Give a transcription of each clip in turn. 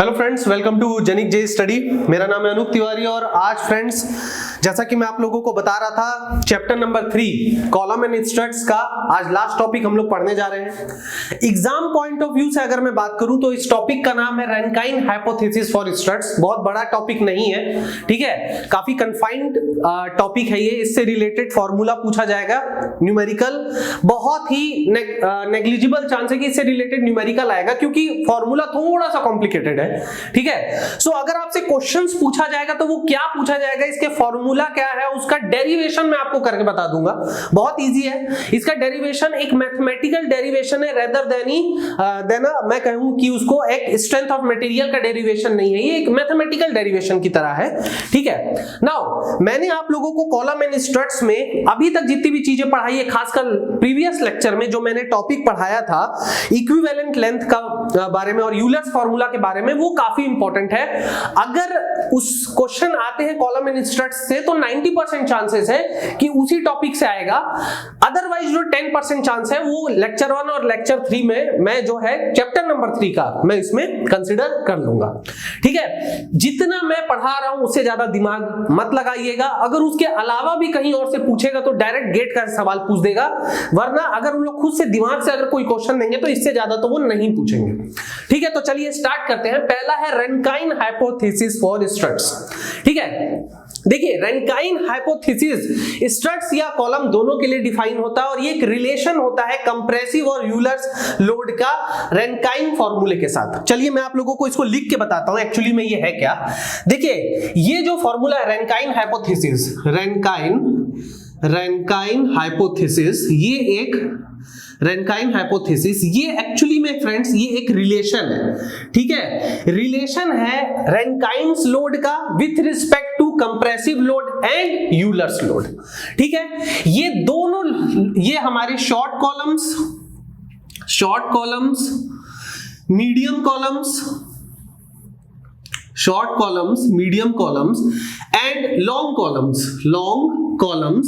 Hello friends, welcome to जेनिक J study. मेरा नाम है अनूप तिवारी और आज फ्रेंड्स जैसा कि मैं आप लोगों को बता रहा था chapter number 3 column and struts का आज लास्ट टॉपिक हम लोग पढ़ने जा रहे हैं। एग्जाम पॉइंट ऑफ व्यू से अगर मैं बात करूं तो इस टॉपिक का नाम है रैंकाइन हाइपोथेसिस फॉर स्ट्रट्स। बहुत बड़ा टॉपिक नहीं है, ठीक है, काफी कन्फाइंड टॉपिक है ये। इससे रिलेटेड फॉर्मूला पूछा जाएगा न्यूमेरिकल, बहुत ही नेग्लिजिबल चांस है कि इससे रिलेटेड न्यूमेरिकल आएगा क्योंकि फॉर्मूला थोड़ा सा कॉम्प्लिकेटेड है, ठीक है। सो अगर आपसे क्वेश्चंस पूछा जाएगा तो वो क्या पूछा जाएगा, इसके फॉर्मूला क्या है, उसका डेरिवेशन मैं आपको करके बता दूंगा। बहुत इजी है, इसका डेरिवेशन एक मैथमेटिकल डेरिवेशन है रेदर देन मैं कहूं कि उसको एक स्ट्रेंथ ऑफ मटेरियल का डेरिवेशन नहीं है, ये एक मैथमेटिकल डेरिवेशन की तरह है, ठीक है। नाउ मैंने आप लोगों को कॉलम एंड स्ट्रट्स में अभी तक जितनी भी चीजें पढ़ाई है, खासकर प्रीवियस लेक्चर में जो मैंने टॉपिक पढ़ाया था इक्विवेलेंट लेंथ का बारे में और यूलर्स फार्मूला के बारे में, वो काफी इंपॉर्टेंट है। अगर उस क्वेश्चन आते हैं कॉलम एंड स्ट्रट्स से तो 90% चांसेस है कि उसी टॉपिक से आएगा। अदरवाइज जो 10% चांस है वो लेक्चर 1 और लेक्चर 3 में मैं जो है चैप्टर नंबर 3 का मैं इसमें कंसीडर कर लूंगा, ठीक है। जितना मैं पढ़ा रहा हूं उससे ज्यादा दिमाग मत लगाइएगा। अगर उसके अलावा भी कहीं और से पूछेगा तो डायरेक्ट गेट का सवाल पूछ देगा, वरना अगर उन लोग खुद से दिमाग से अगर कोई क्वेश्चन देंगे तो इससे ज्यादा तो वो नहीं पूछेंगे, ठीक है। तो चलिए स्टार्ट करते हैं। पहला है रैंकाइन हाइपोथेसिस फॉर स्ट्रट्स, ठीक है। देखिए रैंकाइन हाइपोथेसिस स्ट्रट्स या कॉलम दोनों के लिए डिफाइन होता है और ये एक रिलेशन होता है कंप्रेसिव और यूलर्स लोड का रैंकाइन फॉर्मूले के साथ। चलिए मैं आप लोगों को इसको लिख के बताता हूं एक्चुअली में ये है क्या। देखिए ये जो फॉर्मूला है रैंकाइन हाइपोथेसिस, रैंकाइन हाइपोथेसिस, ये एक रैंकाइन हाइपोथेसिस, ये एक्चुअली में फ्रेंड्स ये एक रिलेशन है, ठीक है। रिलेशन है रैंकाइन्स लोड का with respect to compressive load and Euler's load, ठीक है। ये दोनों, ये हमारे short columns, medium columns and long columns,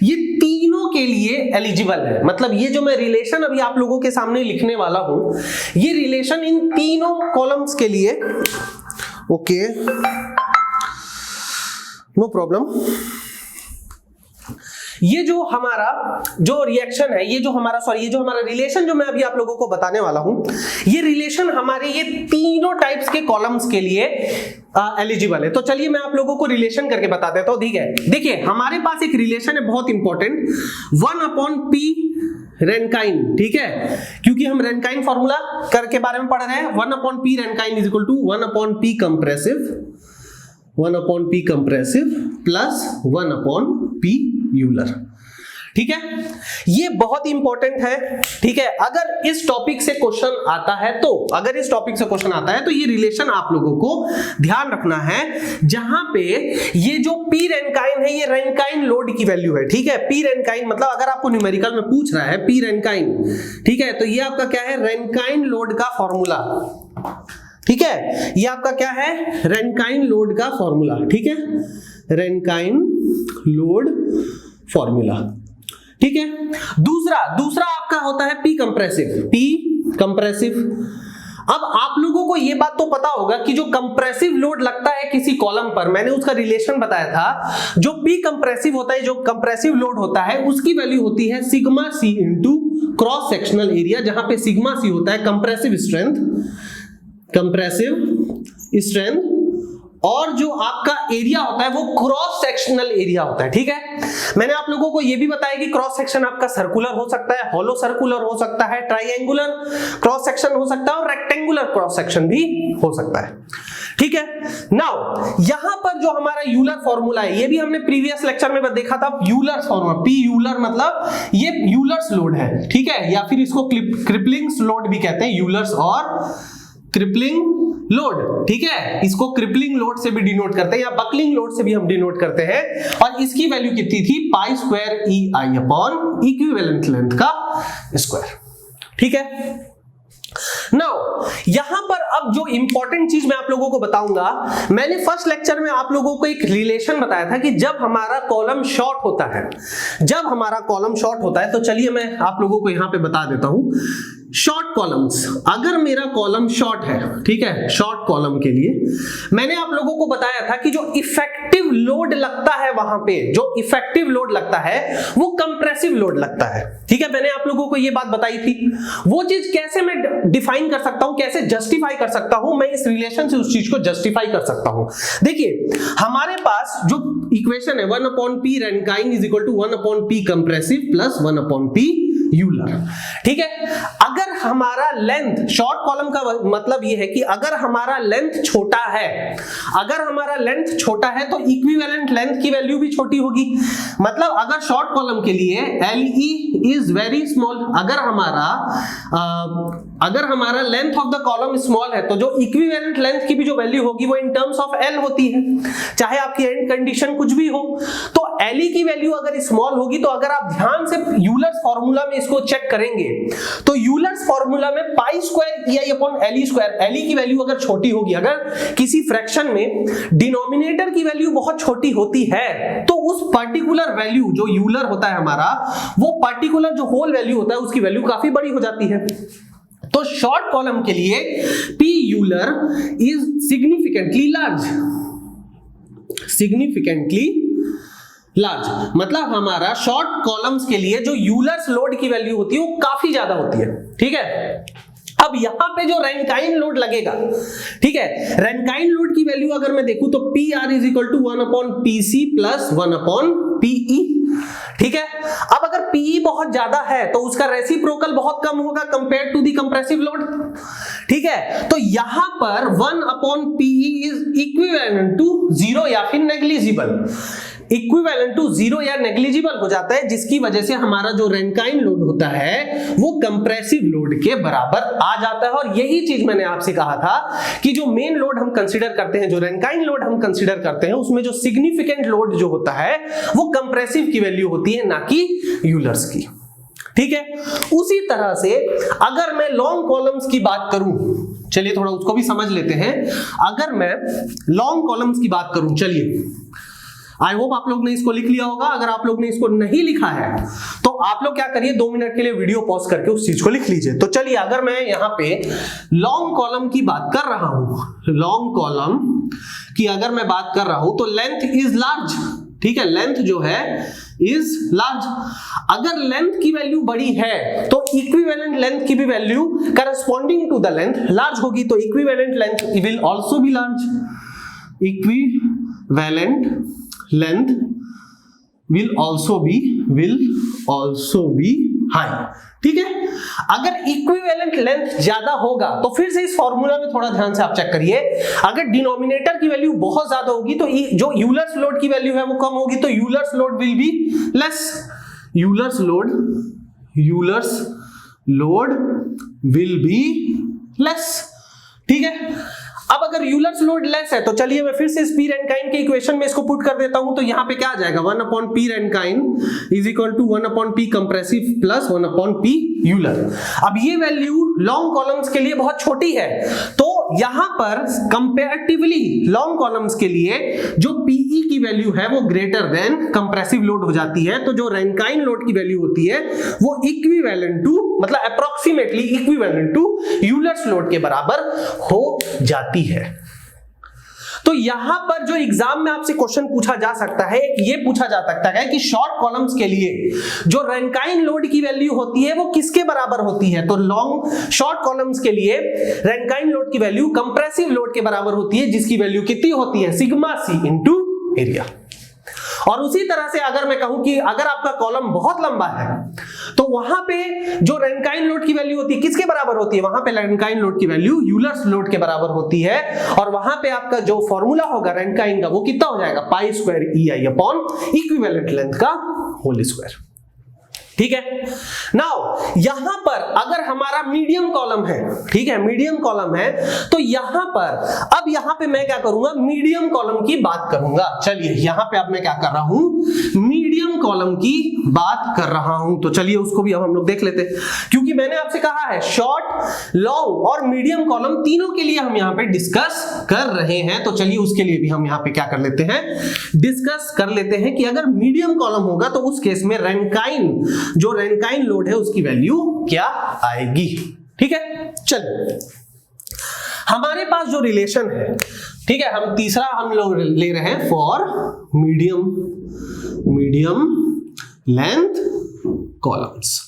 ये तीनों के लिए एलिजिबल है। मतलब ये जो मैं रिलेशन अभी आप लोगों के सामने लिखने वाला हूं, ये रिलेशन इन तीनों कॉलम्स के लिए, ओके, नो प्रॉब्लम। ये जो हमारा जो रिएक्शन है, ये जो हमारा रिलेशन जो मैं अभी आप लोगों को बताने वाला हूं, ये रिलेशन हमारे ये तीनों टाइप्स के कॉलम्स के लिए एलिजिबल है। तो चलिए मैं आप लोगों को रिलेशन करके बता देता हूं, ठीक है। देखिए हमारे पास एक रिलेशन है बहुत इंपॉर्टेंट, 1/p रैंकाइन, ठीक है, क्योंकि हम रैंकाइन फॉर्मूला करके बारे में पढ़ रहे हैं। 1/p Rankine is equal to 1/p compressive plus 1/p Euler, ठीक है। ये बहुत इंपॉर्टेंट है, ठीक है। अगर इस टॉपिक से क्वेश्चन आता है तो ये रिलेशन आप लोगों को ध्यान रखना है, जहां पे ये जो पी रैंकाइन है ये रैंकाइन लोड की वैल्यू है, ठीक है। पी रैंकाइन मतलब अगर आपको न्यूमेरिकल में पूछ रहा है पी रैंकाइन, ठीक है, तो ये आपका क्या है, रैंकाइन लोड का फॉर्मूला, ठीक है। ये आपका क्या है, रैंकाइन लोड का फॉर्मूला, ठीक है, रैंकाइन लोड फॉर्मूला, ठीक है। दूसरा आपका होता है पी कंप्रेसिव। अब आप लोगों को ये बात तो पता होगा कि जो कंप्रेसिव लोड लगता है किसी कॉलम पर, मैंने उसका रिलेशन बताया था, जो पी कंप्रेसिव होता है, जो कंप्रेसिव लोड होता है उसकी वैल्यू होती है sigma C into cross sectional area, जहां पे सिग्मा सी होता है कंप्रेसिव स्ट्रेंथ और जो आपका एरिया होता है वो क्रॉस सेक्शनल एरिया होता है, ठीक है। मैंने आप लोगों को यह भी बताया कि क्रॉस सेक्शन आपका सर्कुलर हो सकता है, हॉलो सर्कुलर हो सकता है, ट्राइएंगुलर क्रॉस सेक्शन हो सकता है और रेक्टेंगुलर क्रॉस सेक्शन भी हो सकता है, ठीक है। नाउ यहां पर जो हमारा यूलर फॉर्मूला है, ये भी हमने प्रीवियस लेक्चर में देखा था, यूलर फॉर्मूला, पी यूलर मतलब ये यूलर्स लोड है, ठीक है, या फिर इसको क्रिपलिंग लोड भी कहते हैं, यूलर्स और क्रिपलिंग लोड, ठीक है। इसको क्रिपलिंग लोड से भी डिनोट करते हैं या बकलिंग लोड से भी हम डिनोट करते हैं और इसकी वैल्यू कितनी थी, pi square EI upon equivalent length का स्क्वायर, ठीक है। नाउ यहां पर अब जो इंपॉर्टेंट चीज मैं आप लोगों को बताऊंगा, मैंने फर्स्ट लेक्चर में आप लोगों को एक रिलेशन बताया था कि जब हमारा कॉलम शॉर्ट होता है, तो चलिए मैं आप लोगों को यहां पे बता देता हूं शॉर्ट कॉलम्स, अगर मेरा कॉलम शॉर्ट है, ठीक है, शॉर्ट कॉलम के लिए मैंने आप लोगों को बताया था कि जो इफेक्टिव लोड लगता है वहां पे, जो इफेक्टिव लोड लगता है वो कंप्रेसिव लोड लगता है, ठीक है, मैंने आप लोगों को ये बात बताई थी। वो चीज कैसे मैं डिफाइन कर सकता हूं, कैसे जस्टिफाई कर सकता हूं, मैं इस रिलेशन से उस चीज को जस्टिफाई कर सकता हूं। देखिए हमारे पास जो इक्वेशन है 1/p Rankine is equal to 1/p compressive plus 1/p Euler, ठीक है। अगर हमारा लेंथ, शॉर्ट कॉलम का मतलब यह है कि अगर हमारा लेंथ छोटा है, अगर हमारा लेंथ छोटा है तो इक्विवेलेंट लेंथ की वैल्यू भी छोटी होगी। मतलब अगर शॉर्ट कॉलम के लिए LE इज वेरी स्मॉल, अगर हमारा length of the column small है तो जो इक्विवेलेंट लेंथ की भी जो वैल्यू होगी वो इन टर्म्स ऑफ L होती है, चाहे आपकी एंड कंडीशन कुछ भी हो। तो LE की वैल्यू अगर स्मॉल होगी तो अगर आप ध्यान से यूलर्स फॉर्मूला में इसको चेक करेंगे तो यूलर्स फॉर्मूला में pi square EI upon LE square, LE की वैल्यू अगर छोटी होगी, अगर किसी फ्रैक्शन में डिनोमिनेटर की वैल्यू बहुत छोटी होती है तो उस पर्टिकुलर वैल्यू जो यूलर होता है हमारा, वो पर्टिकुलर जो होल वैल्यू होता है उसकी वैल्यू काफी बड़ी हो जाती है। तो शॉर्ट कॉलम के लिए P Euler is significantly large, significantly large, मतलब हमारा शॉर्ट कॉलम्स के लिए जो यूलर्स लोड की वैल्यू होती है वो काफी ज्यादा होती है, ठीक है। अब यहां पे जो रैंकाइन लोड लगेगा, ठीक है, रैंकाइन लोड की वैल्यू अगर मैं देखूं तो PR is equal to 1/PC plus 1/PE, ठीक है। अब अगर PE बहुत ज्यादा है तो उसका रेसिप्रोकल बहुत कम होगा compare to the compressive load, ठीक है। तो यहां पर 1/PE इज इक्विवेलेंट टू 0 या फिर नेग्लिजिबल, इक्विवेलेंट टू 0 या नेग्लिजिबल हो जाता है, जिसकी वजह से हमारा जो रैंकाइन लोड होता है वो कंप्रेसिव लोड के बराबर आ जाता है। और यही चीज मैंने आपसे कहा था कि जो मेन लोड हम कंसीडर करते हैं, जो रैंकाइन लोड हम कंसीडर करते हैं, उसमें जो सिग्निफिकेंट लोड जो होता है वो कंप्रेसिव की वैल्यू होती है, ना कि यूलर्स की, ठीक है। उसी तरह से अगर मैं लॉन्ग कॉलम्स की बात करूं, चलिए थोड़ा उसको भी समझ लेते हैं। अगर मैं लॉन्ग कॉलम्स की बात करूं, चलिए आई होप आप लोग ने इसको लिख लिया होगा। अगर आप लोग ने इसको नहीं लिखा है तो आप लोग क्या करिए, 2 मिनट के लिए वीडियो पॉज करके उस चीज को लिख लीजिए। तो चलिए अगर मैं यहां पे लॉन्ग कॉलम की बात कर रहा हूं, लॉन्ग कॉलम की अगर मैं बात कर रहा हूं तो लेंथ इज लार्ज, ठीक है, लेंथ जो है इज लार्ज। अगर लेंथ की वैल्यू बड़ी है तो इक्विवेलेंट लेंथ की भी value corresponding to the length large होगी, तो equivalent length will also be large, equivalent length will also be high, ठीक है। अगर इक्विवेलेंट लेंथ ज्यादा होगा तो फिर से इस फॉर्मूला में थोड़ा ध्यान से आप चेक करिए, अगर डिनोमिनेटर की वैल्यू बहुत ज्यादा होगी तो जो यूलर्स लोड की वैल्यू है वो कम होगी, तो Euler's load will be less, Euler's load will be less, ठीक है। अब अगर यूलर्स लोड लेस है तो चलिए मैं फिर से इस P Rankine के इक्वेशन में इसको पुट कर देता हूं, तो यहां पे क्या आ जाएगा, 1/P Rankine is equal to 1/P compressive plus 1/P Euler. अब ये वैल्यू लॉन्ग कॉलम्स के लिए बहुत छोटी है, तो यहां पर कंपैरेटिवली लॉन्ग कॉलम्स के लिए जो PE की वैल्यू है वो ग्रेटर देन कंप्रेसिव लोड हो जाती है, तो जो रैंकाइन लोड की वैल्यू होती है वो इक्विवेलेंट टू, मतलब approximately equivalent to Euler's load के बराबर हो जाती है। तो यहां पर जो एग्जाम में आपसे क्वेश्चन पूछा जा सकता है, ये पूछा जा सकता है कि शॉर्ट कॉलम्स के लिए जो रैंकाइन लोड की वैल्यू होती है वो किसके बराबर होती है, तो लॉन्ग शॉर्ट कॉलम्स के लिए रैंकाइन लोड की वैल्यू कंप्रेसिव लोड के बराबर होती है, जिसकी वैल्यू कितनी होती है, सिग्मा C इनटू एरिया। और उसी तरह से अगर मैं कहूं कि अगर आपका कॉलम बहुत लंबा है तो वहां पे जो रैंकाइन लोड की वैल्यू होती है किसके बराबर होती है, वहां पे रैंकाइन लोड की वैल्यू यूलर्स लोड के बराबर होती है, और वहां पे आपका जो फॉर्मूला होगा रैंकाइन का वो कितना हो जाएगा, pi square EI upon equivalent length का होल स्क्वायर, ठीक है। नाउ यहां पर अगर हमारा मीडियम कॉलम है, ठीक है, मीडियम कॉलम है, तो यहां पर अब यहां पे मैं क्या करूंगा, मीडियम कॉलम की बात करूंगा। चलिए यहां पे अब मैं क्या कर रहा हूं, मीडियम कॉलम की बात कर रहा हूं, तो चलिए उसको भी अब हम लोग देख लेते हैं, क्योंकि मैंने आपसे कहा है शॉर्ट, लॉन्ग और मीडियम कॉलम तीनों के लिए हम यहां पे डिस्कस कर रहे हैं। तो चलिए उसके लिए भी हम यहां पे क्या कर लेते हैं, डिस्कस कर लेते हैं कि अगर मीडियम कॉलम होगा तो उस केस में रैंकाइन, जो रैंकाइन लोड है उसकी वैल्यू क्या आएगी। ठीक है, चलिए हमारे पास जो रिलेशन है, ठीक है, हम तीसरा हम लोग ले रहे हैं फॉर मीडियम लेंथ कॉलम्स।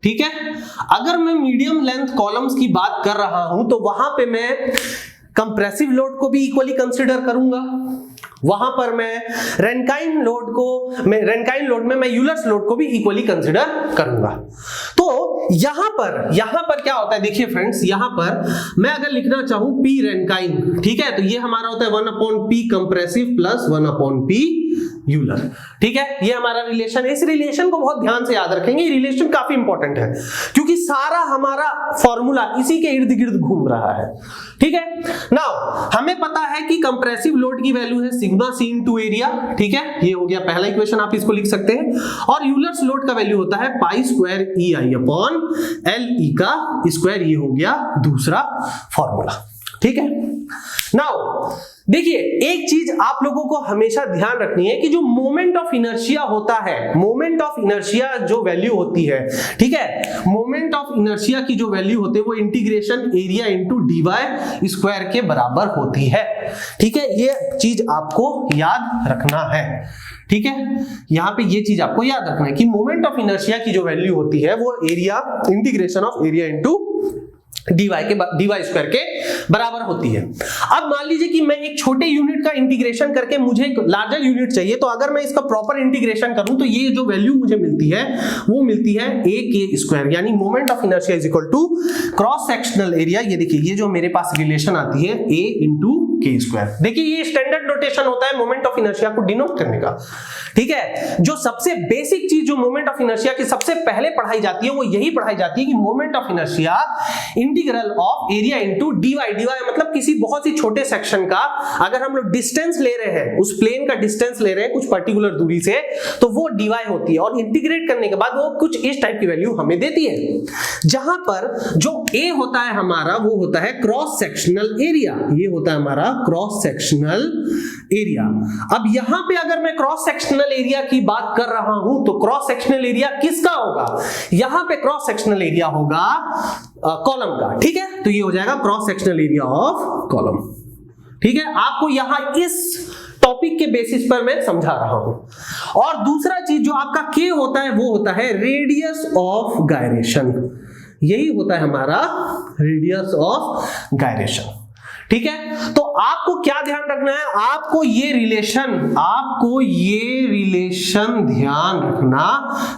ठीक है, अगर मैं मीडियम लेंथ कॉलम्स की बात कर रहा हूं तो वहां पे मैं कंप्रेसिव लोड को भी इक्वली कंसीडर करूंगा, वहां पर मैं रैनकाइन लोड में मैं यूलर्स लोड को भी इक्वली कंसीडर करूंगा। तो यहां पर क्या होता है, देखिए फ्रेंड्स, यहां पर मैं अगर लिखना चाहूं P रैनकाइन, ठीक है, तो ये हमारा होता है 1/P compressive plus 1/P Euler. ठीक है, ये हमारा रिलेशन है। इस रिलेशन को बहुत ध्यान से याद रखेंगे, ये रिलेशन काफी इंपॉर्टेंट है क्योंकि सारा हमारा फॉर्मूला इसी के इर्द गिर्द घूम रहा है। ठीक है, नाउ हमें पता है कि कंप्रेसिव लोड की वैल्यू है सिग्मा C इनटू एरिया। ठीक है, ये हो गया पहला इक्वेशन, आप इसको लिख सकते हैं। और यूलर्स लोड का वैल्यू होता है pi square EI upon LE का स्क्वायर, ये हो गया दूसरा फॉर्मूला। ठीक है, नाउ देखिए एक चीज आप लोगों को हमेशा ध्यान रखनी है कि जो मोमेंट ऑफ इनर्शिया होता है, मोमेंट ऑफ इनर्शिया जो वैल्यू होती है, ठीक है, मोमेंट ऑफ इनर्शिया की जो वैल्यू होती है वो integration area into dy square के बराबर होती है। ठीक है, ये चीज आपको याद रखना है। ठीक है, यहां पे ये चीज आपको याद रखना है कि मोमेंट ऑफ इनर्शिया की जो वैल्यू होती है वो area integration of area into dy square के बराबर होती है। अब मान लीजिए कि मैं एक छोटे यूनिट का इंटीग्रेशन करके मुझे एक लार्जर यूनिट चाहिए, तो अगर मैं इसका प्रॉपर इंटीग्रेशन करूं तो ये जो वैल्यू मुझे मिलती है वो मिलती है a स्क्वायर, यानी moment of inertia is equal to cross sectional area. ये देखिए, ये जो मेरे पास रिलेशन आती है a इंटू के स्क्वायर। देखिए ये स्टैंडर्ड नोटेशन होता है मोमेंट ऑफ इनर्शिया को डिनोट करने का। ठीक है, जो सबसे बेसिक चीज जो मोमेंट ऑफ इनर्शिया की सबसे पहले पढ़ाई जाती है वो यही पढ़ाई जाती है कि moment of inertia integral of area into dy मतलब किसी बहुत ही छोटे सेक्शन का अगर हम लोग डिस्टेंस ले रहे हैं, उस प्लेन का डिस्टेंस ले रहे हैं कुछ पर्टिकुलर दूरी से, तो वो dy होती है और इंटीग्रेट करने के बाद वो कुछ इस टाइप की वैल्यू हमें देती है, जहां पर जो a होता है हमारा वो होता है क्रॉस सेक्शनल एरिया। ये होता है हमारा क्रॉस सेक्शनल एरिया। अब यहां पे अगर मैं क्रॉस सेक्शनल एरिया की बात कर रहा हूं तो क्रॉस सेक्शनल एरिया किसका होगा, यहां पे क्रॉस सेक्शनल एरिया होगा कॉलम का। ठीक है, तो ये हो जाएगा cross sectional area of column. ठीक है, आपको यहां इस टॉपिक के बेसिस पर मैं समझा रहा हूं। और दूसरा चीज जो आपका K होता है वो होता है रेडियस ऑफ गायरेशन। यही होता है हमारा रेडियस ऑफ गायरेशन। ठीक है, तो आपको क्या ध्यान रखना है, आपको ये रिलेशन ध्यान रखना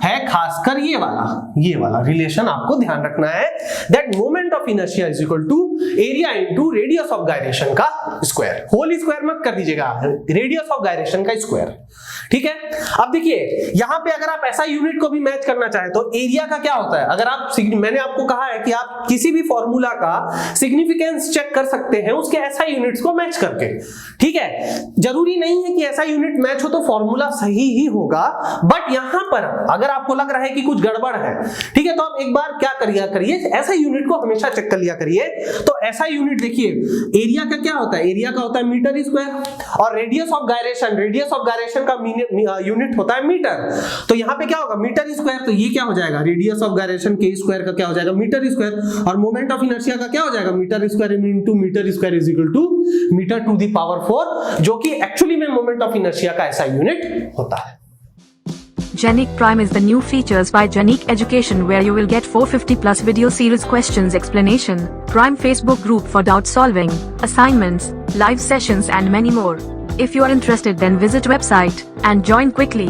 है, खासकर ये वाला रिलेशन आपको ध्यान रखना है, that moment of inertia is equal to area into radius of gyration का स्क्वायर। होल स्क्वायर मत कर दीजिएगा, रेडियस ऑफ गायरेशन का स्क्वायर। ठीक है, अब देखिए यहां पे अगर आप ऐसा यूनिट को भी मैच करना चाहे तो एरिया का क्या होता है, अगर आप, मैंने आपको कहा है कि आप किसी भी फॉर्मूला का सिग्निफिकेंस चेक कर सकते हैं उसके ऐसा यूनिट्स को मैच करके। ठीक है, जरूरी नहीं है कि ऐसा यूनिट मैच हो तो फॉर्मूला सही ही होगा, बट यहां पर अगर आपको लग रहा है कि कुछ गड़बड़ है, ठीक है, तो आप एक बार क्या करिए, ऐसा यूनिट को हमेशा चेक कर लिया करिए। तो ऐसा यूनिट देखिए, एरिया का क्या होता है, एरिया का होता है मीटर स्क्वायर, और रेडियस ऑफ गायरेशन का यूनिट होता है मीटर। तो यहां पे क्या होगा, मीटर स्क्वायर, तो ये क्या हो जाएगा, रेडियस ऑफ गायरेशन के स्क्वायर का क्या हो जाएगा, मीटर स्क्वायर, और मोमेंट ऑफ इनर्शिया का क्या हो जाएगा, metre square into metre square is equal to metre to the power 4, जो कि एक्चुअली में मोमेंट ऑफ इनर्शिया का ऐसा यूनिट होता है। Genic Prime is the new features by Genic Education where you will get 450 plus video series questions explanation, Prime Facebook group for doubt solving, assignments, live sessions and many more. If you are interested then visit website and join quickly.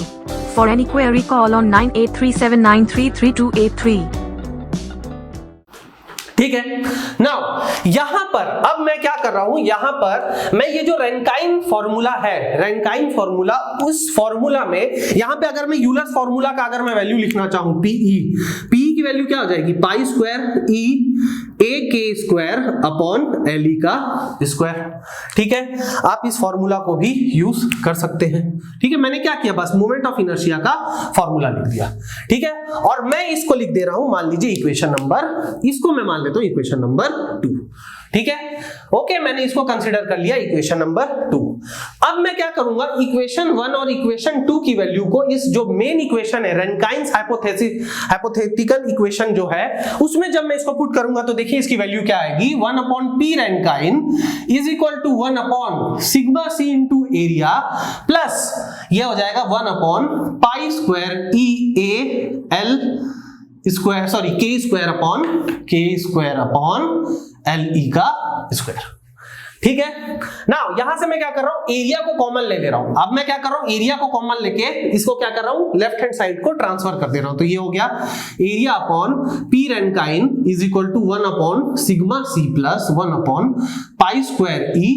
For any query call on 9837933283. ठीक है, now यहां पर अब मैं क्या कर रहा हूं, यहां पर मैं ये जो रैनकाइन फॉर्मूला उस फॉर्मूला में यहां पे अगर मैं यूलर्स फॉर्मूला का अगर मैं वैल्यू लिखना चाहूं Pe की वैल्यू क्या हो जाएगी, pi square E a k square upon LE का स्क्वायर। ठीक है, आप इस फॉर्मूला को भी यूज कर सकते हैं। ठीक है, मैंने क्या किया, बस मोमेंट ऑफ इनर्शिया का फॉर्मूला लिख दिया। ठीक है, और मैं इसको लिख दे रहा हूं, मान लीजिए इक्वेशन नंबर, इसको मैं मान लेता हूं इक्वेशन नंबर 2। ठीक है, ओके, मैंने इसको कंसीडर कर लिया इक्वेशन नंबर 2। अब मैं क्या करूंगा, इक्वेशन 1 और इक्वेशन 2 की वैल्यू को इस जो मेन इक्वेशन है रैनकाइन्स हाइपोथेटिकल इक्वेशन जो है उसमें जब मैं इसको पुट करूंगा तो देखिए इसकी वैल्यू क्या आएगी, 1 upon P Rankine is equal to 1 upon sigma C into area plus ये हो जाएगा 1 upon pi square E A L square, sorry K square upon L E का स्क्वायर। ठीक है ना, यहां से मैं क्या कर रहा हूं, एरिया को कॉमन ले रहा हूं। अब मैं क्या कर रहा हूं, एरिया को कॉमन लेके इसको क्या कर रहा हूं, लेफ्ट हैंड साइड को ट्रांसफर कर दे रहा हूं। तो ये हो गया area upon P Rankine is equal to 1 upon sigma C plus 1 upon pi square E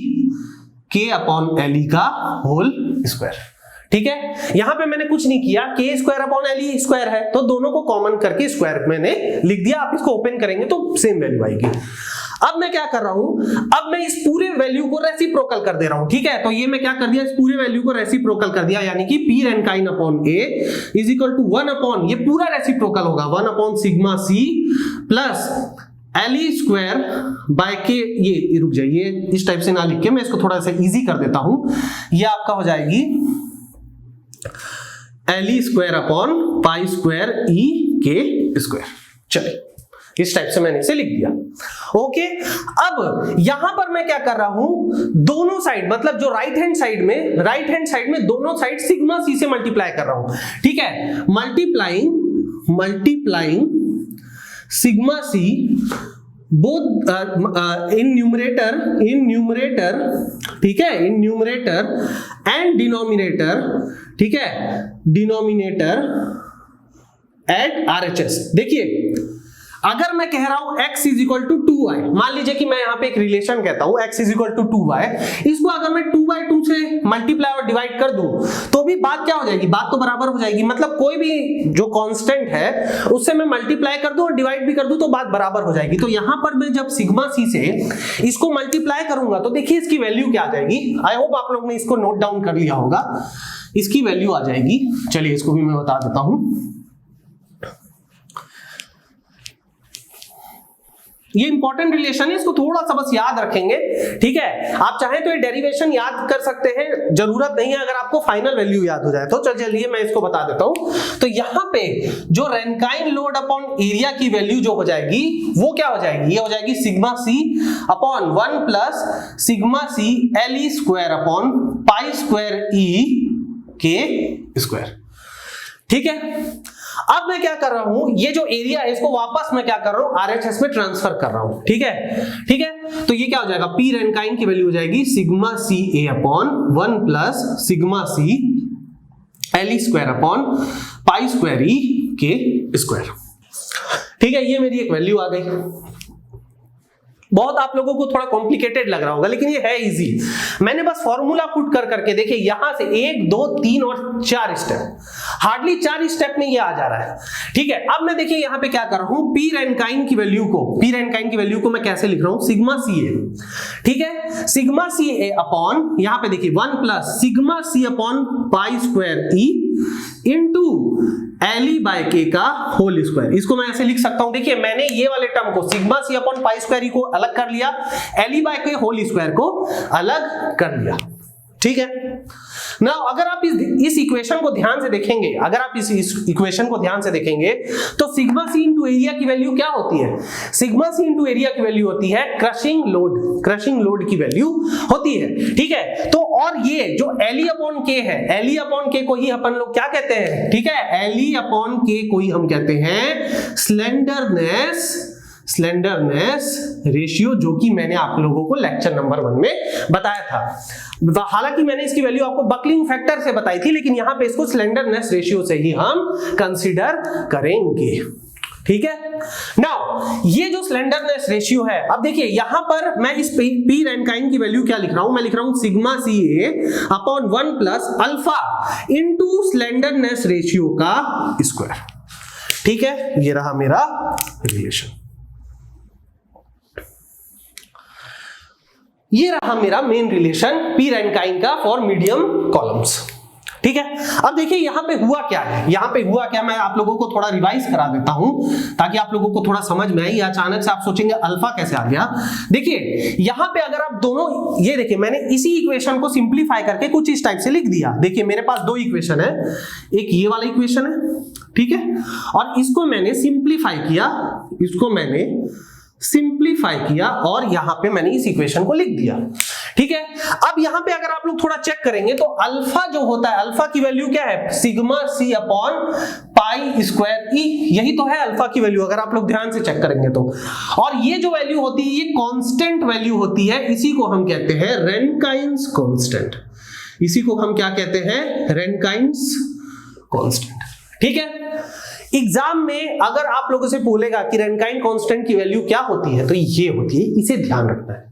K upon L E का होल स्क्वायर। ठीक है, यहां पे मैंने कुछ नहीं किया, के square upon L E square है तो दोनों को कॉमन करके स्क्वायर मैंने लिख दिया। आप इसको ओपन करेंगे तो सेम वैल्यू आएगी। अब मैं क्या कर रहा हूं, अब मैं इस पूरे वैल्यू को रेसिप्रोकल कर दे रहा हूं। ठीक है, तो ये मैं क्या कर दिया, इस पूरे वैल्यू को रेसिप्रोकल कर दिया, यानी कि P Rankine upon A is equal to 1 upon, ये पूरा रेसिप्रोकल होगा 1 upon sigma C plus L E square by K, ये रुक जाइए, इस टाइप से ना लिख के मैं इसको थोड़ा सा इजी कर देता हूं। ये आपका हो जाएगी L E square upon pi square E K square. चलिए, इस टाइप से मैंने इसे लिख दिया। ओके, अब यहां पर मैं क्या कर रहा हूं, दोनों साइड मतलब जो राइट हैंड साइड में दोनों साइड सिग्मा सी से मल्टीप्लाई कर रहा हूं। ठीक है, multiplying sigma C both in numerator, ठीक है, इन न्यूमरेटर एंड डिनोमिनेटर, ठीक है, डिनोमिनेटर एट RHS। देखिए, अगर मैं कह रहा हूं x is equal to 2y, मान लीजिए कि मैं यहां पे एक रिलेशन कहता हूं x is equal to 2y, इसको अगर मैं 2/2 से मल्टीप्लाई और डिवाइड कर दूं तो भी बात क्या हो जाएगी, बात तो बराबर हो जाएगी। मतलब कोई भी जो कांस्टेंट है उससे मैं मल्टीप्लाई कर दूं और डिवाइड भी कर दूं तो बात बराबर हो जाएगी। तो यहां पर मैं जब सिग्मा सी से इसको मल्टीप्लाई करूंगा तो देखिए इसकी वैल्यू क्या आ जाएगी। आई होप आप लोग ने इसको नोट डाउन कर लिया होगा, इसकी वैल्यू आ जाएगी, चलिए इसको भी मैं बता देता हूं। ये इंपॉर्टेंट रिलेशन है, इसको थोड़ा सा बस याद रखेंगे। ठीक है, आप चाहें तो ये डेरिवेशन याद कर सकते हैं, जरूरत नहीं है अगर आपको फाइनल वैल्यू याद हो जाए तो। चलिए मैं इसको बता देता हूं। तो यहां पे जो रैनकाइन लोड अपॉन एरिया की वैल्यू जो हो जाएगी वो क्या हो जाएगी, ये हो जाएगी sigma C upon 1 plus sigma C L E square upon pi square E K square. ठीक है, अब मैं क्या कर रहा हूं, ये जो एरिया है इसको वापस मैं क्या कर रहा हूं, RHS में ट्रांसफर कर रहा हूं। ठीक है, तो ये क्या हो जाएगा, पी रैनकाइन की वैल्यू हो जाएगी sigma C A upon 1 plus sigma C L E square upon pi square E K square. ठीक है, ये मेरी एक वैल्यू आ गई। बहुत आप लोगों को थोड़ा कॉम्प्लिकेटेड लग रहा होगा लेकिन ये है इजी। मैंने बस फॉर्मूला पुट कर करके देखिए, यहां से 1 2 3 और 4 स्टेप, हार्डली 4 स्टेप में ये आ जा रहा है। ठीक है, अब मैं देखिए यहां पे क्या कर रहा हूं, पी रैनकाइन की वैल्यू को मैं कैसे लिख रहा हूं, सिग्मा सी ए। ठीक है, सिग्मा सी ए अपॉन, यहां पे देखिए 1 plus sigma C upon pi square E into L E by K का होल स्क्वायर। इसको मैं ऐसे लिख सकता हूं, देखिए मैंने ये वाले टर्म को sigma C upon pi square E को अलग कर लिया, L E by K whole square को अलग कर लिया। ठीक है ना, अगर आप इस इक्वेशन को ध्यान से देखेंगे, तो सिग्मा सी इंटू एरिया की वैल्यू क्या होती है, सिग्मा सी इंटू एरिया की वैल्यू होती है क्रशिंग लोड की वैल्यू होती है। ठीक है, तो और ये जो एल ई अपॉन के है, एल ई अपॉन के को ही अपन लोग क्या कहते हैं, ठीक है, एल ई अपॉन के को ही हम कहते हैं स्लेंडरनेस रेशियो, जो कि मैंने आप लोगों को लेक्चर नंबर 1 में बताया था। हालांकि मैंने इसकी वैल्यू आपको बकलिंग फैक्टर से बताई थी, लेकिन यहां पे इसको स्लेंडरनेस रेशियो से ही हम कंसीडर करेंगे। ठीक है, नाउ ये जो स्लेंडरनेस रेशियो है, अब देखिए यहां पर मैं इस पी रैनकाइन की वैल्यू क्या लिख रहा हूं, मैं लिख रहा हूं sigma C A upon 1 plus alpha into slenderness ratio का स्क्वायर। ठीक है, ये रहा मेरा रिलेशन, ये रहा मेरा मेन रिलेशन पी रैनकाइन का फॉर मीडियम कॉलम्स। ठीक है, अब देखिए यहां पे हुआ क्या है, यहां पे हुआ क्या, मैं आप लोगों को थोड़ा रिवाइज करा देता हूं ताकि आप लोगों को थोड़ा समझ में आए। अचानक से आप सोचेंगे अल्फा कैसे आ गया। देखिए यहां पे अगर आप दोनों, ये देखिए मैंने इसी इक्वेशन को सिंप्लीफाई करके कुछ इस टाइप से लिख दिया। देखिए मेरे पास दो इक्वेशन है, एक ये वाला इक्वेशन है, ठीक है, और इसको मैंने सिंप्लीफाई किया, इसको मैंने सिंप्लीफाई किया और यहां पे मैंने इस इक्वेशन को लिख दिया। ठीक है, अब यहां पे अगर आप लोग थोड़ा चेक करेंगे तो अल्फा जो होता है, अल्फा की वैल्यू क्या है, sigma C upon pi square E, यही तो है अल्फा की वैल्यू अगर आप लोग ध्यान से चेक करेंगे तो। और ये जो वैल्यू होती है ये कांस्टेंट वैल्यू होती है, इसी को हम कहते हैं रैनकाइन्स कांस्टेंट, इसी को हम क्या कहते हैं, रैनकाइन्स कांस्टेंट। ठीक है, एग्जाम में अगर आप लोगों से बोलेगा कि रैनकाइन कांस्टेंट की वैल्यू क्या होती है तो ये होती है, इसे ध्यान रखना है।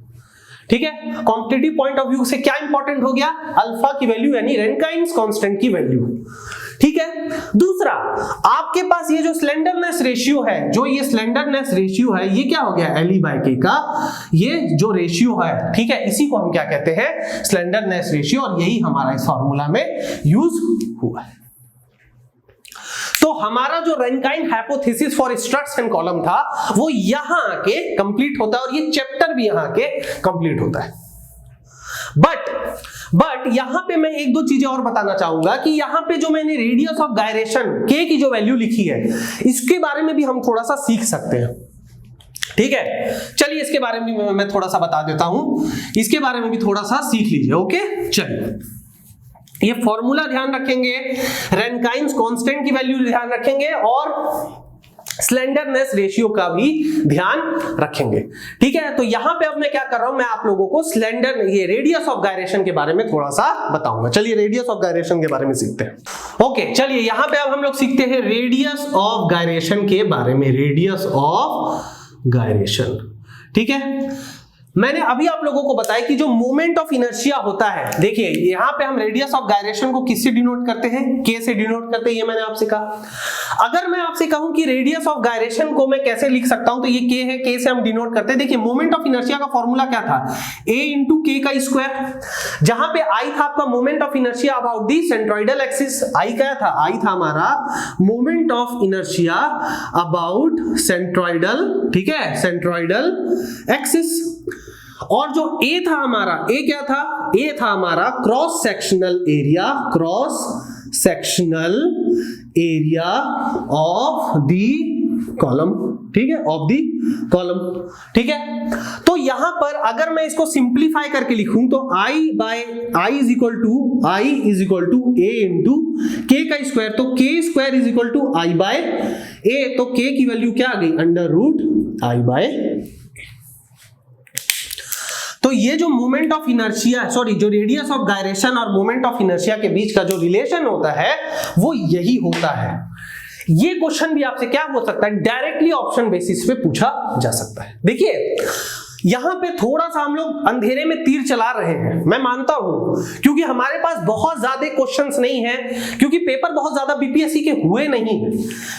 ठीक है, कॉम्पिटिटिव पॉइंट ऑफ व्यू से क्या इंपॉर्टेंट हो गया, अल्फा की वैल्यू यानी रैनकाइन्स कांस्टेंट की वैल्यू। ठीक है, दूसरा आपके पास ये जो स्लेंडरनेस रेशियो है, जो ये स्लेंडरनेस रेशियो है ये क्या हो गया, एल बाय के का ये जो रेशियो है, ठीक है, इसी को हम क्या कहते हैं, स्लेंडरनेस रेशियो, और यही हमारा इस फॉर्मूला में यूज हुआ है। तो हमारा जो Rankine hypothesis for struts and column था वो यहां आके कंप्लीट होता है और ये चैप्टर भी यहां आके कंप्लीट होता है। बट यहां पे मैं एक दो चीजें और बताना चाहूंगा कि यहां पे जो मैंने रेडियस ऑफ गायरेशन के की जो वैल्यू लिखी है इसके बारे में भी हम थोड़ा सा सीख सकते हैं। ठीक है, चलिए इसके बारे में मैं थोड़ा सा बता देता हूं, इसके बारे में भी थोड़ा सा सीख लीजिए। ओके, चलिए ये फॉर्मूला ध्यान रखेंगे, रैनकाइन्स कांस्टेंट की वैल्यू ध्यान रखेंगे और स्लेंडरनेस रेशियो का भी ध्यान रखेंगे। ठीक है, तो यहां पे अब मैं क्या कर रहा हूं, मैं आप लोगों को ये रेडियस ऑफ गायरेशन के बारे में थोड़ा सा बताऊंगा। चलिए रेडियस ऑफ गायरेशन के बारे में सीखते हैं। ओके, चलिए यहां पे अब हम लोग सीखते हैं रेडियस ऑफ गायरेशन के बारे में, रेडियस ऑफ गायरेशन। ठीक है, मैंने अभी आप लोगों को बताया कि जो मोमेंट ऑफ इनर्शिया होता है, देखिए यहां पे हम रेडियस ऑफ गायरेशन को किससे डिनोट करते हैं, के से डिनोट करते हैं, ये मैंने आपसे कहा। अगर मैं आपसे कहूं कि रेडियस ऑफ गायरेशन को मैं कैसे लिख सकता हूं तो ये के है, के से हम डिनोट करते हैं। देखिए मोमेंट ऑफ इनर्शिया का फॉर्मूला क्या था, a इंटू के का स्क्वायर, जहां पे आई था आपका moment of inertia about the centroidal axis. I क्या था, आई था हमारा moment of inertia about centroidal, ठीक है, सेंट्रोइडल एक्सिस। और जो ए था हमारा, ए क्या था, ए था हमारा cross sectional area, cross sectional area of the column, ठीक है, ऑफ दी कॉलम। ठीक है, तो यहां पर अगर मैं इसको सिंप्लीफाई करके लिखूं तो I is equal to A into K का स्क्वायर, तो K square is equal to I by A, तो के की वैल्यू क्या आ गई, अंडर रूट आई बाय। तो ये जो मोमेंट ऑफ इनर्शिया, सॉरी जो रेडियस ऑफ गायरेशन और मोमेंट ऑफ इनर्शिया के बीच का जो रिलेशन होता है वो यही होता है। ये क्वेश्चन भी आपसे क्या हो सकता है, डायरेक्टली ऑप्शन बेसिस पे पूछा जा सकता है। देखिए यहां पे थोड़ा सा हम लोग अंधेरे में तीर चला रहे हैं, मैं मानता हूं, क्योंकि हमारे पास बहुत ज्यादा क्वेश्चंस नहीं है, क्योंकि पेपर बहुत ज्यादा बीपीएससी के हुए नहीं है।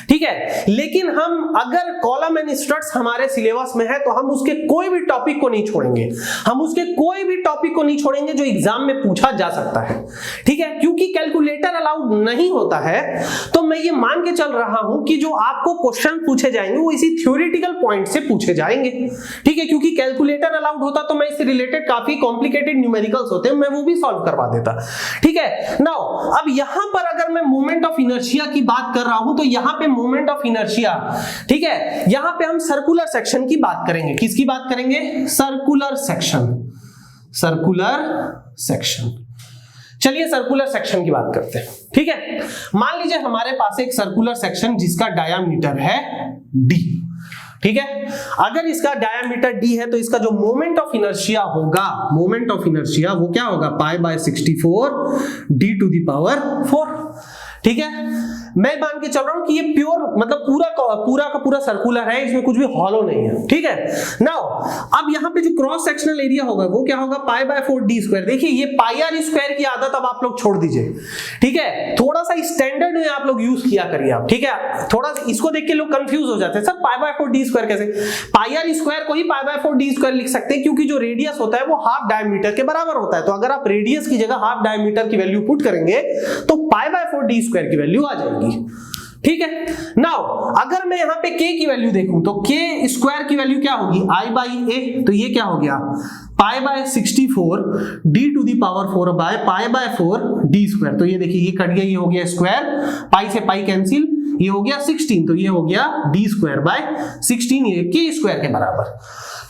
ठीक है, लेकिन हम अगर कॉलम एंड स्ट्रट्स हमारे सिलेबस में है तो हम उसके कोई भी टॉपिक को नहीं छोड़ेंगे, हम उसके कोई भी टॉपिक को नहीं छोड़ेंगे जो एग्जाम में पूछा जा सकता है। ठीक है, क्योंकि कैलकुलेटर अलाउड नहीं होता है तो मैं ये मान के चल रहा हूं कि जो आपको क्वेश्चन पूछे जाएंगे वो इसी थ्योरेटिकल पॉइंट से पूछे जाएंगे। ठीक है, क्योंकि कैलकुलेटर अलाउड होता तो मैं इससे रिलेटेड काफी कॉम्प्लिकेटेड न्यूमेरिकल्स होते हैं, मैं वो भी सॉल्व करवा देता। ठीक है, नाउ अब यहां पर अगर मैं मोमेंट ऑफ इनर्शिया की बात कर रहा हूं तो यहां पे मोमेंट ऑफ इनर्शिया, ठीक है, यहां पे हम सर्कुलर सेक्शन की बात करेंगे। किसकी बात करेंगे, सर्कुलर सेक्शन, सर्कुलर सेक्शन। चलिए सर्कुलर सेक्शन की बात करते हैं। ठीक है, मान लीजिए हमारे पास एक सर्कुलर सेक्शन जिसका डायामीटर है d। ठीक है, अगर इसका डायामीटर d है तो इसका जो मोमेंट ऑफ इनर्शिया होगा, मोमेंट ऑफ इनर्शिया वो क्या होगा, pi by 64 d to the power 4। ठीक है, मैं मान के चल रहा हूं कि ये प्योर मतलब पूरा का पूरा सर्कुलर है, इसमें कुछ भी हॉलो नहीं है, ठीक है। नाउ अब यहां पे जो क्रॉस सेक्शनल एरिया होगा वो क्या होगा, पाई बाय 4 डी स्क्वायर। देखिए ये पाई आर स्क्वायर की आदत अब आप लोग छोड़ दीजिए, ठीक है। थोड़ा सा स्टैंडर्ड में आप लोग यूज किया करिए आप, ठीक है। थोड़ा इसको देख के लोग कंफ्यूज हो जाते हैं, sir pi by 4 D square कैसे? पाई आर स्क्वायर को ही पाई बाय 4 डी स्क्वायर लिख सकते हैं, क्योंकि जो रेडियस होता है वो हाफ डायमीटर के बराबर होता है। तो अगर आप रेडियस की जगह हाफ डायमीटर की वैल्यू पुट करेंगे तो पाई बाय 4 डी स्क्वायर की वैल्यू आ जाएगी, ठीक है। नाउ अगर मैं यहां पे k की वैल्यू देखूं तो k स्क्वायर की वैल्यू क्या होगी, i बाई a। तो ये क्या हो गया, pi by 64 d to the power 4 by pi by 4 d square. तो ये देखिए ये कट गया, ये हो गया स्क्वायर, पाई से पाई कैंसिल, ये हो गया 16, तो ये हो गया d स्क्वायर बाय 16, ये k स्क्वायर के बराबर।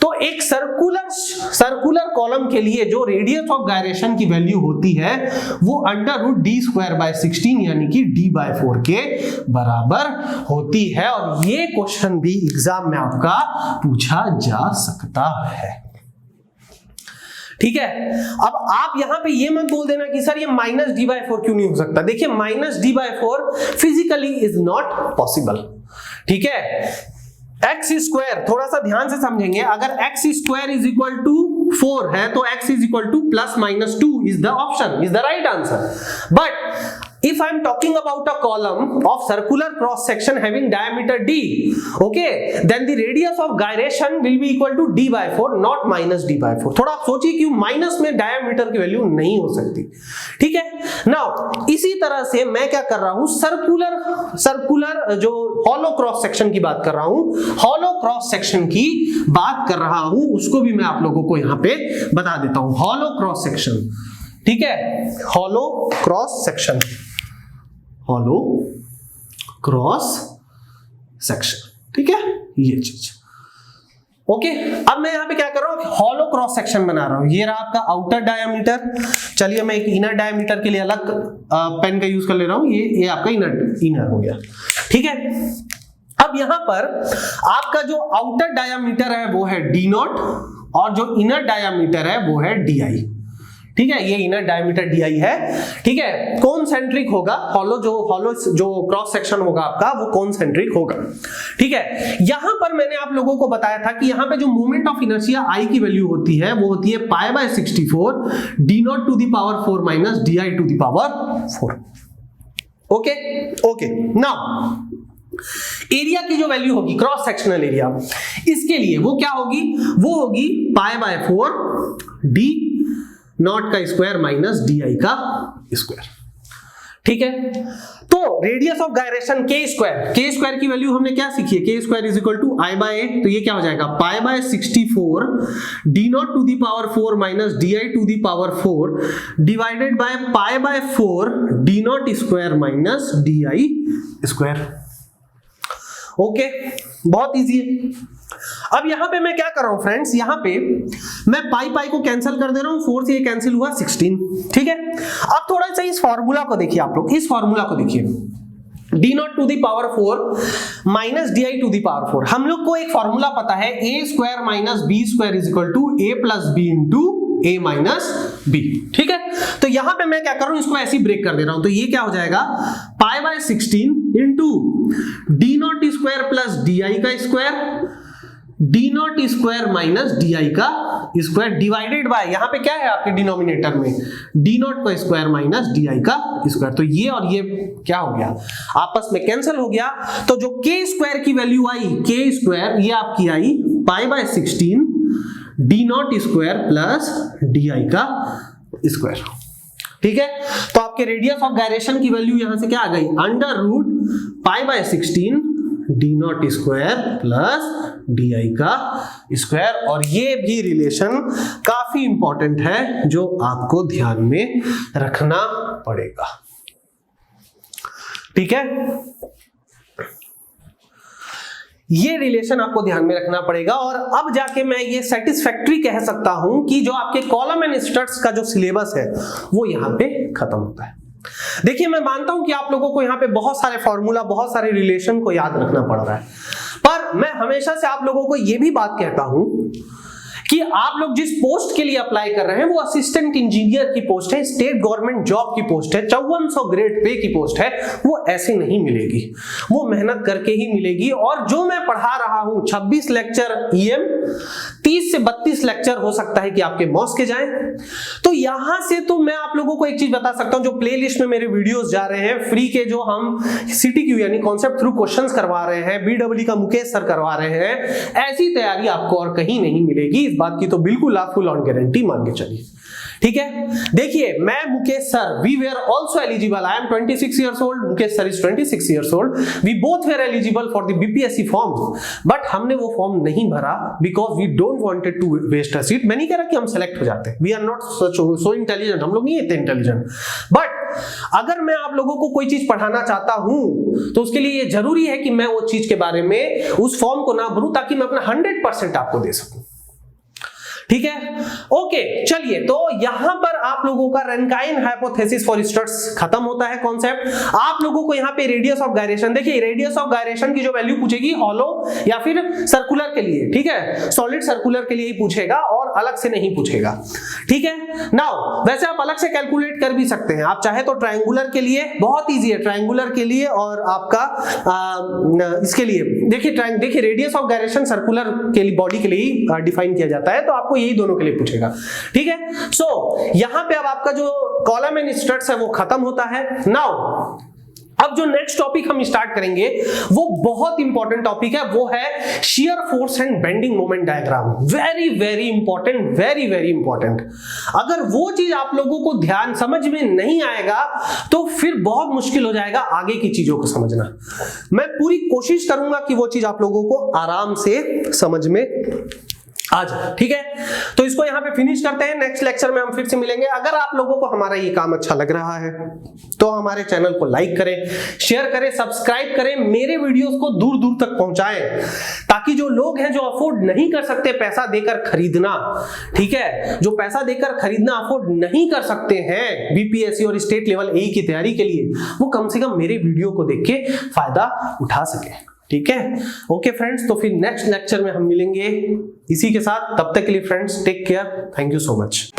तो एक सर्कुलर कॉलम के लिए जो रेडियस ऑफ गायरेशन की वैल्यू होती है वो under root D square by 16 यानी कि d बाय 4 के बराबर होती है। और ये क्वेश्चन भी एग्जाम में आपका पूछा जा सकता है, ठीक है। अब आप यहां पे ये मत बोल देना कि सर ये माइनस डी बाय 4 क्यों नहीं हो सकता। देखिए minus D by 4 physically is not possible, ठीक है। एक्स स्क्वायर थोड़ा सा ध्यान से समझेंगे, अगर X square is equal to 4 है तो X is equal to plus minus 2 is the option, is the right answer. But if I am talking about a column of circular cross section having diameter d, okay, then the radius of gyration will be equal to d by 4, not minus d by 4। थोड़ा आप सोचिए कि minus में diameter की value नहीं हो सकती, ठीक है। नाउ इसी तरह से मैं क्या कर रहा हूं, सर्कुलर जो हॉलो क्रॉस सेक्शन की बात कर रहा हूं, हॉलो क्रॉस सेक्शन की बात कर रहा हूं, उसको भी मैं आप लोगों को यहां पे बता देता हूं। हॉलो क्रॉस सेक्शन, ठीक है, hollow cross section, hollow cross section, ठीक है, ये चीज ओके। अब मैं यहां पे क्या कर रहा हूं, हॉलो क्रॉस सेक्शन बना रहा हूं। ये रहा आपका आउटर डायमीटर, चलिए मैं एक इनर डायमीटर के लिए अलग पेन का यूज कर ले रहा हूं, ये आपका इनर हो गया, ठीक है। अब यहां पर आपका जो आउटर डायमीटर है वो है डी नॉट और जो इनर डायमीटर है वो है डी आई, ठीक है। ये इनर डायमीटर DI है, ठीक है। कॉन्सेंट्रिक होगा, हॉलो जो क्रॉस सेक्शन होगा आपका वो कॉन्सेंट्रिक होगा, ठीक है। यहां पर मैंने आप लोगों को बताया था कि यहां पे जो मोमेंट ऑफ इनर्शिया I की वैल्यू होती है वो होती है pi by 64 d not to the power 4 minus DI to the power 4, okay. Now area की जो वैल्यू होगी, क्रॉस सेक्शनल एरिया, इसके लिए वो क्या होगी, वो होगी पाई बाय 4 d नॉट का स्क्वायर माइनस डी आई का स्क्वायर, ठीक है। तो रेडियस ऑफ गायरेशन के स्क्वायर की वैल्यू हमने क्या सीखी है, K square is equal to I by A. तो ये क्या हो जाएगा, pi by 64 D nought to the power 4 minus D I to the power 4 divided by pi by 4 D nought square minus D I square, okay. बहुत easy है। अब यहां पे मैं क्या कर रहा हूं फ्रेंड्स, यहां पे मैं पाई को कैंसिल कर दे रहा हूं, 4 से ये कैंसिल हुआ 16, ठीक है। अब थोड़ा सा इस फॉर्मूला को देखिए, आप लोग इस फॉर्मूला को देखिए, d not to the power 4 minus di to the power 4। हम लोग को एक फॉर्मूला पता है, a square minus b square is equal to a plus b into a minus b, ठीक है। तो यहां पे मैं क्या कर रहा हूं, इसको ऐसे ही ब्रेक कर दे रहा हूं। तो ये क्या हो जाएगा, pi by 16 into D nought square plus D I का square D nought square minus D I का स्क्वायर डिवाइडेड बाय, यहां पे क्या है आपके डिनोमिनेटर में, डी नॉट का स्क्वायर माइनस डी आई का स्क्वायर। तो ये और ये क्या हो गया, आपस में कैंसिल हो गया। तो जो के स्क्वायर की वैल्यू आई, के स्क्वायर ये आपकी I pi by 16 D nought square plus D I का स्क्वायर, ठीक है। तो आपके रेडियस ऑफ गायरेशन की वैल्यू यहां से क्या आ गई, under root pi by 16 D nought square plus D I का स्क्वायर। और ये भी रिलेशन काफी इंपॉर्टेंट है जो आपको ध्यान में रखना पड़ेगा, ठीक है। ये रिलेशन आपको ध्यान में रखना पड़ेगा। और अब जाके मैं ये सेटिस्फैक्टरी कह सकता हूं कि जो आपके कॉलम एंड स्ट्रट्स का जो सिलेबस है वो यहां पे खत्म होता है। देखिए मैं मानता हूं कि आप लोगों को यहां पे बहुत सारे फॉर्मूला, बहुत सारे रिलेशन को याद रखना पड़ रहा है, पर मैं हमेशा से आप लोगों को यह भी बात कहता हूं कि आप लोग जिस पोस्ट के लिए अप्लाई कर रहे हैं वो असिस्टेंट इंजीनियर की पोस्ट है, स्टेट गवर्नमेंट जॉब की पोस्ट है, 5400 ग्रेड पे की पोस्ट है, वो ऐसे नहीं मिलेगी, वो मेहनत करके ही मिलेगी। और जो मैं पढ़ा रहा हूं 26 लेक्चर ईएम, 30 से 32 लेक्चर हो सकता है कि आपके मॉस के जाएं। तो यहां से तो मैं आप लोगों को एक चीज बता सकता हूं, जो प्लेलिस्ट में मेरे वीडियोस जा रहे हैं फ्री के, जो हम सीटीक्यू यानी कॉन्सेप्ट थ्रू क्वेश्चंस करवा रहे हैं, बीडब्ल्यू का मुकेश सर करवा रहे हैं, ऐसी तैयारी आपको और कहीं नहीं मिलेगी। इस बात की तो बिल्कुल आप फुल ऑन गारंटी मान के चलिए, ठीक है। देखिए, मैं Mukesh sir, we were also eligible, I am 26 years old, Mukesh sir is 26 years old, we both were eligible for the BPSC form, but हमने वो फॉर्म नहीं भरा because we don't wanted to waste a seat. मैं नहीं कह रहा कि हम सेलेक्ट हो जाते, we are not so intelligent, हम लोग नहीं इतने इंटेलिजेंट, बट अगर मैं आप लोगों को कोई चीज पढ़ाना चाहता हूं तो उसके लिए ये जरूरी है कि मैं वो चीज के बारे में उस फॉर्म को ना भरूं, ताकि मैं अपना 100% आपको दे सकूं, ठीक है। ओके, चलिए, तो यहां पर आप लोगों का रैंकाइन हाइपोथेसिस फॉर स्ट्रट्स खत्म होता है कॉन्सेप्ट। आप लोगों को यहां पे रेडियस ऑफ गायरेशन, देखिए रेडियस ऑफ गायरेशन की जो वैल्यू पूछेगी हॉलो या फिर सर्कुलर के लिए, ठीक है, सॉलिड सर्कुलर के लिए ही पूछेगा और अलग से नहीं पूछेगा, ठीक है। नाउ वैसे आप अलग से कैलकुलेट कर भी सकते हैं, आप चाहे तो ट्रायंगुलर के लिए बहुत इजी है, ट्रायंगुलर के लिए और आपका इसके लिए देखिए रेडियस ऑफ गायरेशन सर्कुलर के लिए बॉडी के लिए डिफाइन किया जाता है, तो आपको यही दोनों के लिए पूछेगा, ठीक है। सो यहां पे अब आपका जो कॉलम एंड स्ट्रट्स है वो खत्म होता है। नाउ अब जो नेक्स्ट टॉपिक हम स्टार्ट करेंगे वो बहुत इंपॉर्टेंट टॉपिक है, वो है shear force and bending moment diagram. Very very important, very very important. अगर वो चीज आप लोगों को ध्यान समझ में नहीं आएगा तो फिर बहुत मुश्किल हो जाएगा आगे की चीजों को समझना। मैं पूरी कोशिश करूंगा कि वो चीज आप लोगों को आराम से समझ में आ जाए, ठीक है। तो इसको यहां पे फिनिश करते हैं, नेक्स्ट लेक्चर में हम फिर से मिलेंगे। अगर आप लोगों को हमारा ये काम अच्छा लग रहा है तो हमारे चैनल को लाइक करें, शेयर करें, सब्सक्राइब करें, मेरे वीडियोस को दूर दूर तक पहुंचाएं, ताकि जो लोग हैं जो अफोर्ड नहीं कर सकते पैसा देकर खरीदना, ठीक है, जो पैसा देकर खरीदना अफोर्ड नहीं कर सकते हैं बीपीएससी और स्टेट लेवल ए की तैयारी के लिए, वो कम से कम मेरे वीडियो को देख के फायदा उठा सके, ठीक है। ओके फ्रेंड्स, तो फिर नेक्स्ट लेक्चर में हम मिलेंगे इसी के साथ। तब तक के लिए friends take care, thank you so much.